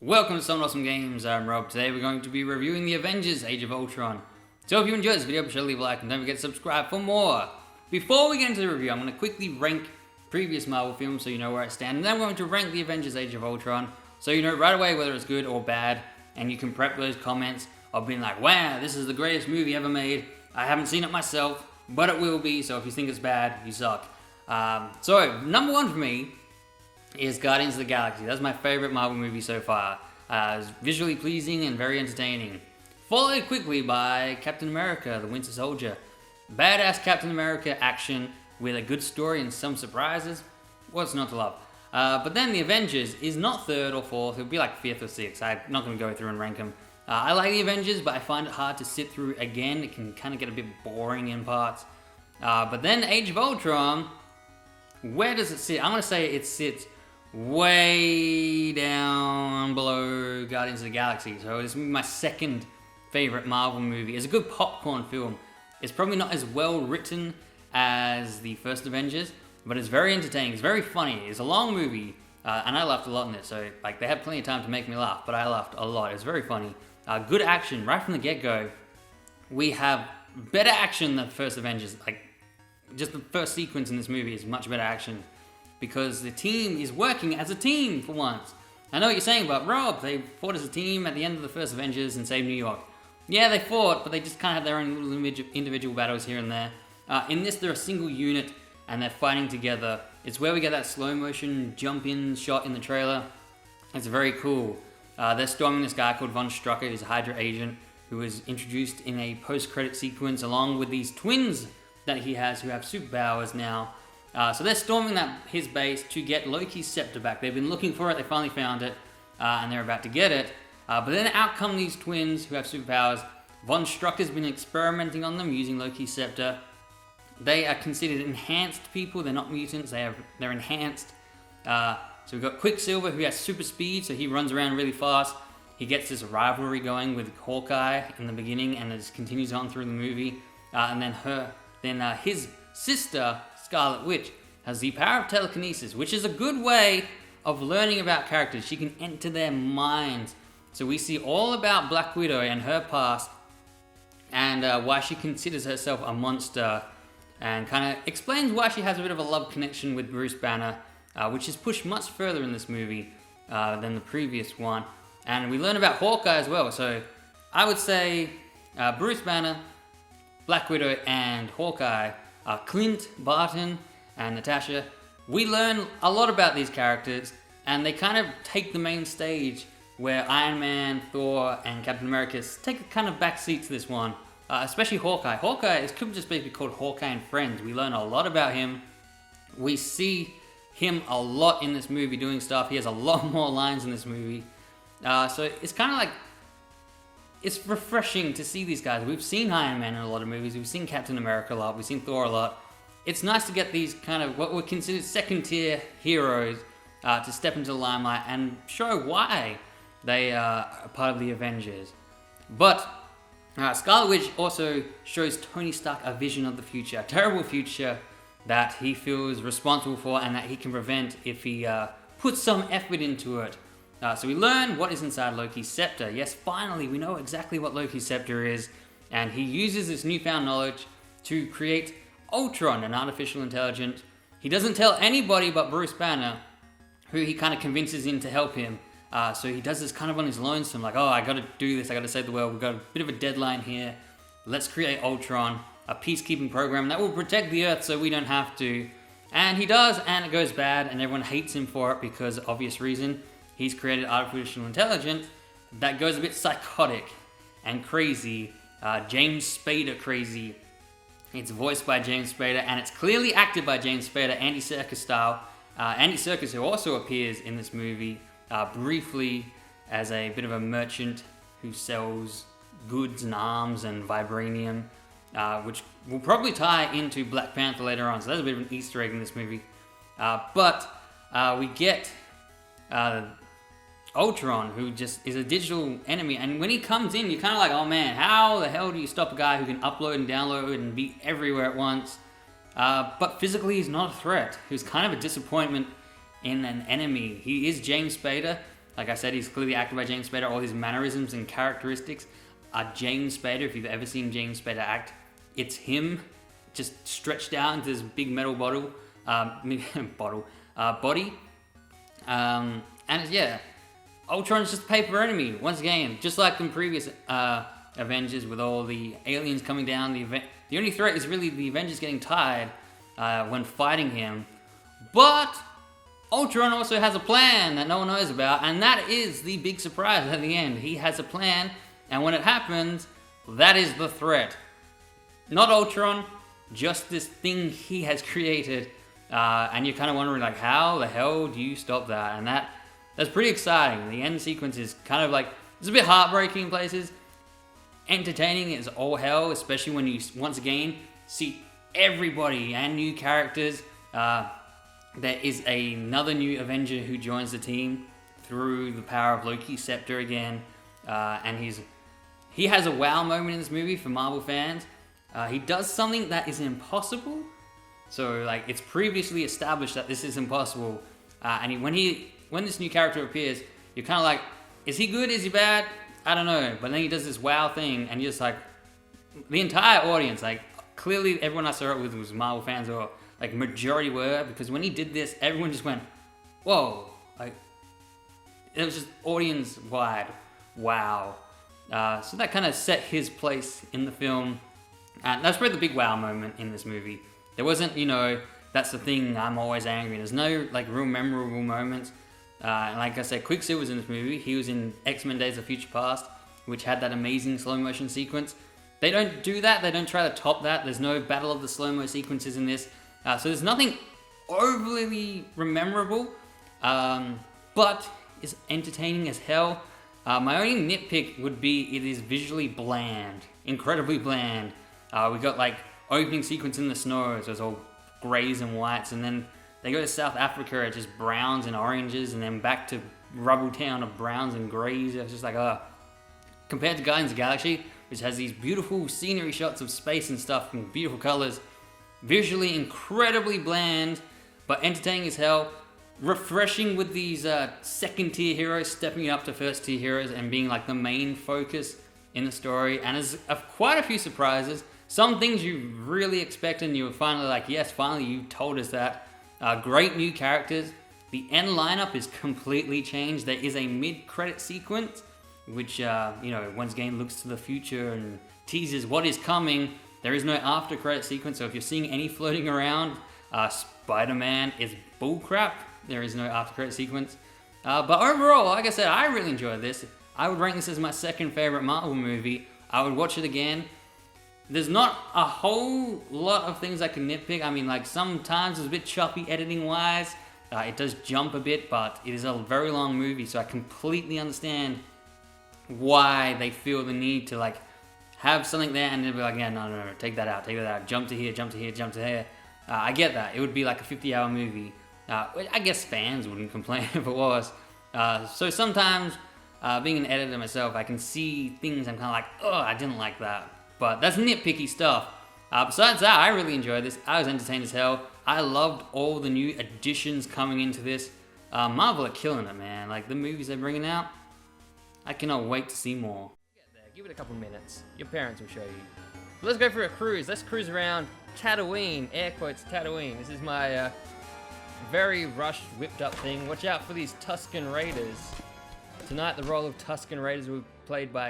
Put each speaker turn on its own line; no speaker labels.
Welcome to Some Awesome Games, I'm Rob. Today we're going to be reviewing the Avengers Age of Ultron. So if you enjoyed this video, be sure to leave a like and don't forget to subscribe for more. Before we get into the review, I'm going to quickly rank previous Marvel films so you know where I stand. And then I'm going to rank the Avengers Age of Ultron so you know right away whether it's good or bad. And you can prep those comments of being like, wow, this is the greatest movie ever made. I haven't seen it myself, but it will be, so if you think it's bad, you suck. So, number one for me is Guardians of the Galaxy. That's my favorite Marvel movie so far. It's visually pleasing and very entertaining. Followed quickly by Captain America, the Winter Soldier. Badass Captain America action with a good story and some surprises. What's not to love? But then the Avengers is not third or fourth. It'll be like fifth or sixth. I'm not going to go through and rank them. I like the Avengers, but I find it hard to sit through again. It can kind of get a bit boring in parts. But then Age of Ultron, where does it sit? I'm going to say it sits way down below Guardians of the Galaxy. So it's my second favorite Marvel movie. It's a good popcorn film. It's probably not as well written as the first Avengers, but it's very entertaining. It's very funny. It's a long movie, and I laughed a lot in it. So like they had plenty of time to make me laugh, but I laughed a lot. It's very funny. Good action right from the get-go. We have better action than the first Avengers. Like just the first sequence in this movie is much better action, because the team is working as a team for once. I know what you're saying, but Rob, they fought as a team at the end of the first Avengers and saved New York. Yeah, they fought, but they just kind of had their own little individual battles here and there. In this, they're a single unit, and they're fighting together. It's where we get that slow motion jump-in shot in the trailer. It's very cool. They're storming this guy called Von Strucker, who's a Hydra agent, who was introduced in a post-credit sequence along with these twins that he has who have superpowers now. So they're storming his base to get Loki's scepter back. They've been looking for it, they finally found it, and they're about to get it. But then out come these twins who have superpowers. Von Strucker's been experimenting on them using Loki's scepter. They are considered enhanced people, they're not mutants, they're enhanced. So we've got Quicksilver, who has super speed, so he runs around really fast. He gets this rivalry going with Hawkeye in the beginning, and it just continues on through the movie. And then his sister, Scarlet Witch, has the power of telekinesis, which is a good way of learning about characters. She can enter their minds. So we see all about Black Widow and her past, and why she considers herself a monster, and kind of explains why she has a bit of a love connection with Bruce Banner, which is pushed much further in this movie than the previous one. And we learn about Hawkeye as well. So I would say Bruce Banner, Black Widow, and Hawkeye, Clint, Barton, and Natasha. We learn a lot about these characters, and they kind of take the main stage where Iron Man, Thor, and Captain America take a kind of backseat to this one, especially Hawkeye. Hawkeye could just be called Hawkeye and Friends. We learn a lot about him. We see him a lot in this movie doing stuff. He has a lot more lines in this movie. So it's kind of like, it's refreshing to see these guys. We've seen Iron Man in a lot of movies. We've seen Captain America a lot. We've seen Thor a lot. It's nice to get these kind of what were considered second-tier heroes to step into the limelight and show why they are a part of the Avengers. But Scarlet Witch also shows Tony Stark a vision of the future, a terrible future that he feels responsible for and that he can prevent if he puts some effort into it. So we learn what is inside Loki's scepter. Yes, finally, we know exactly what Loki's scepter is, and he uses this newfound knowledge to create Ultron, an artificial intelligence. He doesn't tell anybody but Bruce Banner, who he kind of convinces in to help him. So he does this kind of on his lonesome, like, oh, I gotta do this, I gotta save the world, we've got a bit of a deadline here. Let's create Ultron, a peacekeeping program that will protect the Earth so we don't have to. And he does, and it goes bad, and everyone hates him for it because, obvious reason, he's created artificial intelligence that goes a bit psychotic and crazy, James Spader crazy. It's voiced by James Spader, and it's clearly acted by James Spader, Andy Serkis style. Andy Serkis, who also appears in this movie briefly as a bit of a merchant who sells goods and arms and vibranium, which will probably tie into Black Panther later on. So that's a bit of an Easter egg in this movie. But we get Ultron, who just is a digital enemy, and when he comes in, you're kind of like, oh man, how the hell do you stop a guy who can upload and download and be everywhere at once? But physically, he's not a threat. He's kind of a disappointment in an enemy. He is James Spader, Like I said, he's clearly acted by James Spader. All his mannerisms and characteristics are James Spader. If you've ever seen James Spader act, it's him just stretched out into this big metal body. And yeah, Ultron's just a paper enemy once again, just like in previous Avengers with all the aliens coming down. The only threat is really the Avengers getting tired when fighting him. But Ultron also has a plan that no one knows about, and that is the big surprise at the end. He has a plan, and when it happens, that is the threat. Not Ultron, just this thing he has created, and you're kind of wondering, like, how the hell do you stop that? And that's pretty exciting. The end sequence is kind of like, it's a bit heartbreaking in places. Entertaining as all hell, especially when you once again see everybody and new characters. There is another new Avenger who joins the team through the power of Loki's scepter again, and he has a wow moment in this movie for Marvel fans. He does something that is impossible. So like, it's previously established that this is impossible, and when this new character appears, you're kind of like, is he good? Is he bad? I don't know. But then he does this wow thing, and you're just like, the entire audience, like, clearly everyone I saw it with was Marvel fans, or like majority were, because when he did this, everyone just went, whoa, like, it was just audience wide wow. So that kind of set his place in the film, and that's probably the big wow moment in this movie. There wasn't, that's the thing, I'm always angry. There's no like real memorable moments. And like I said, Quicksilver was in this movie. He was in X-Men Days of Future Past, which had that amazing slow motion sequence. They don't do that. They don't try to top that. There's no Battle of the Slow-Mo sequences in this. So there's nothing overly memorable, but it's entertaining as hell. My only nitpick would be it is visually bland, incredibly bland. We got like opening sequence in the snow, so it's all grays and whites, and then they go to South Africa, it's just browns and oranges, and then back to Rubble Town of browns and grays. It's just like, compared to Guardians of the Galaxy, which has these beautiful scenery shots of space and stuff and beautiful colors, visually incredibly bland, but entertaining as hell. Refreshing with these second tier heroes stepping up to first tier heroes and being like the main focus in the story, and there's quite a few surprises. Some things you really expect, and you're finally like, yes, finally you told us that. Great new characters. The end lineup is completely changed. There is a mid-credit sequence, which, once again looks to the future and teases what is coming. There is no after-credit sequence, so if you're seeing any floating around, Spider-Man is bullcrap. There is no after-credit sequence. But overall, like I said, I really enjoyed this. I would rank this as my second favorite Marvel movie. I would watch it again. There's not a whole lot of things I can nitpick. I mean, like, sometimes it's a bit choppy editing-wise. It does jump a bit, but it is a very long movie, so I completely understand why they feel the need to, like, have something there and then be like, yeah, no, take that out, jump to here, jump to here, jump to here. I get that. It would be like a 50-hour movie. I guess fans wouldn't complain if it was. So sometimes, being an editor myself, I can see things I'm kind of like, oh, I didn't like that. But that's nitpicky stuff. Besides that, I really enjoyed this. I was entertained as hell. I loved all the new additions coming into this. Marvel are killing it, man. Like, the movies they're bringing out, I cannot wait to see more. Get there. Give it a couple minutes. Your parents will show you. So let's go for a cruise. Let's cruise around Tatooine. Air quotes Tatooine. This is my very rushed, whipped up thing. Watch out for these Tusken Raiders. Tonight, the role of Tusken Raiders will be played by